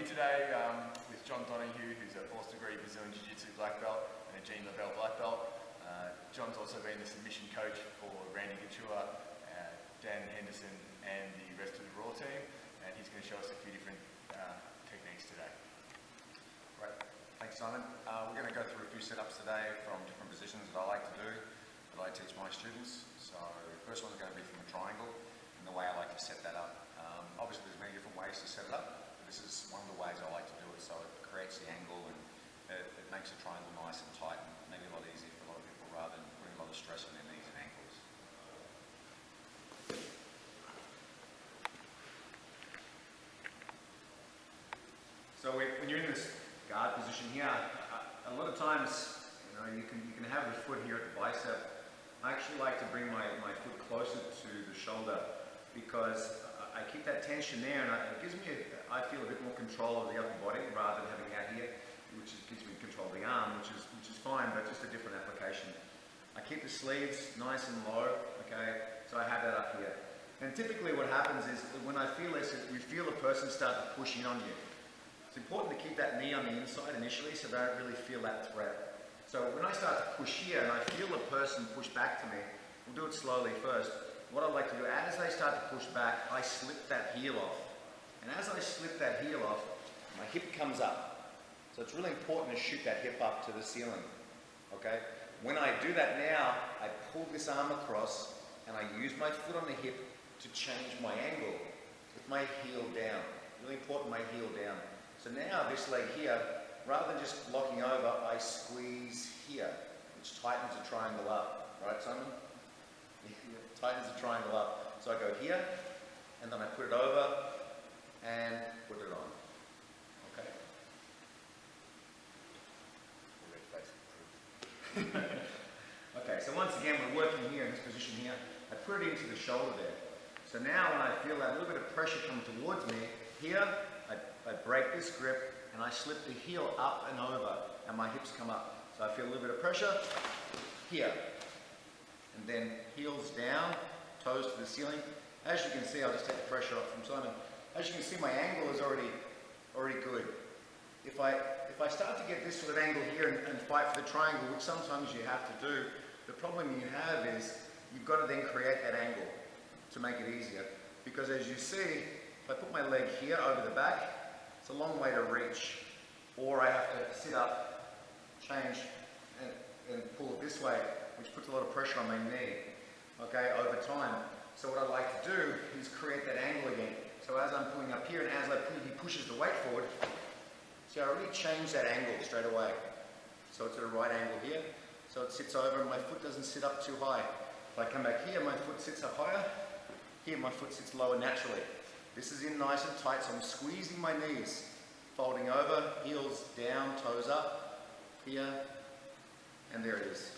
today with John Donehue, who's a 4th degree Brazilian Jiu Jitsu black belt and a Jean Labelle black belt. John's also been the submission coach for Randy Couture, Dan Henderson and the rest of the Raw team, and he's going to show us a few different techniques today. Great, thanks Simon. We're going to go through a few setups today from different positions that I like to do, that I teach my students. So the first one's going to be from a triangle, and the way I like to set that up. Obviously there's many different ways to set it up, but this is one of the ways I like to do it, so it creates the angle and it makes the triangle nice and tight and maybe a lot easier for a lot of people rather than putting a lot of stress on their knees and ankles. So when you're in this guard position here, a lot of times, you can have your foot here at the bicep. I actually like to bring my foot closer to the shoulder because I keep that tension there, and it gives me, I feel a bit more control of the upper body rather than having that here, which gives me control of the arm, which is fine, but just a different application. I keep the sleeves nice and low, okay, so I have that up here. And typically what happens is when I feel this, you feel the person start to push in on you. It's important to keep that knee on the inside initially so they don't really feel that threat. So when I start to push here and I feel the person push back to me, we'll do it slowly first. What I like to do, as they start to push back, I slip that heel off. And as I slip that heel off, my hip comes up. So it's really important to shoot that hip up to the ceiling, okay? When I do that now, I pull this arm across and I use my foot on the hip to change my angle with my heel down. Really important, my heel down. So now this leg here, rather than just locking over, I squeeze here, which tightens the triangle up. Right, Simon? Tightens the triangle up. So I go here, and then I put it over, and put it on. Okay? Okay, so once again, we're working here in this position here. I put it into the shoulder there. So now when I feel that little bit of pressure come towards me, here, I break this grip, and I slip the heel up and over, and my hips come up. So I feel a little bit of pressure here. And then heels down, toes to the ceiling. As you can see, I'll just take the pressure off from Simon. As you can see, my angle is already good. If I start to get this sort of angle here and fight for the triangle, which sometimes you have to do, the problem you have is you've got to then create that angle to make it easier. Because as you see, if I put my leg here over the back, it's a long way to reach. Or I have to sit up, change, and pull it this way, which puts a lot of pressure on my knee, okay, over time. So what I like to do is create that angle again. So as I'm pulling up here and as I pull, he pushes the weight forward, see I already changed that angle straight away. So it's at a right angle here, so it sits over and my foot doesn't sit up too high. If I come back here, my foot sits up higher, here my foot sits lower naturally. This is in nice and tight, so I'm squeezing my knees, folding over, heels down, toes up, here, and there it is.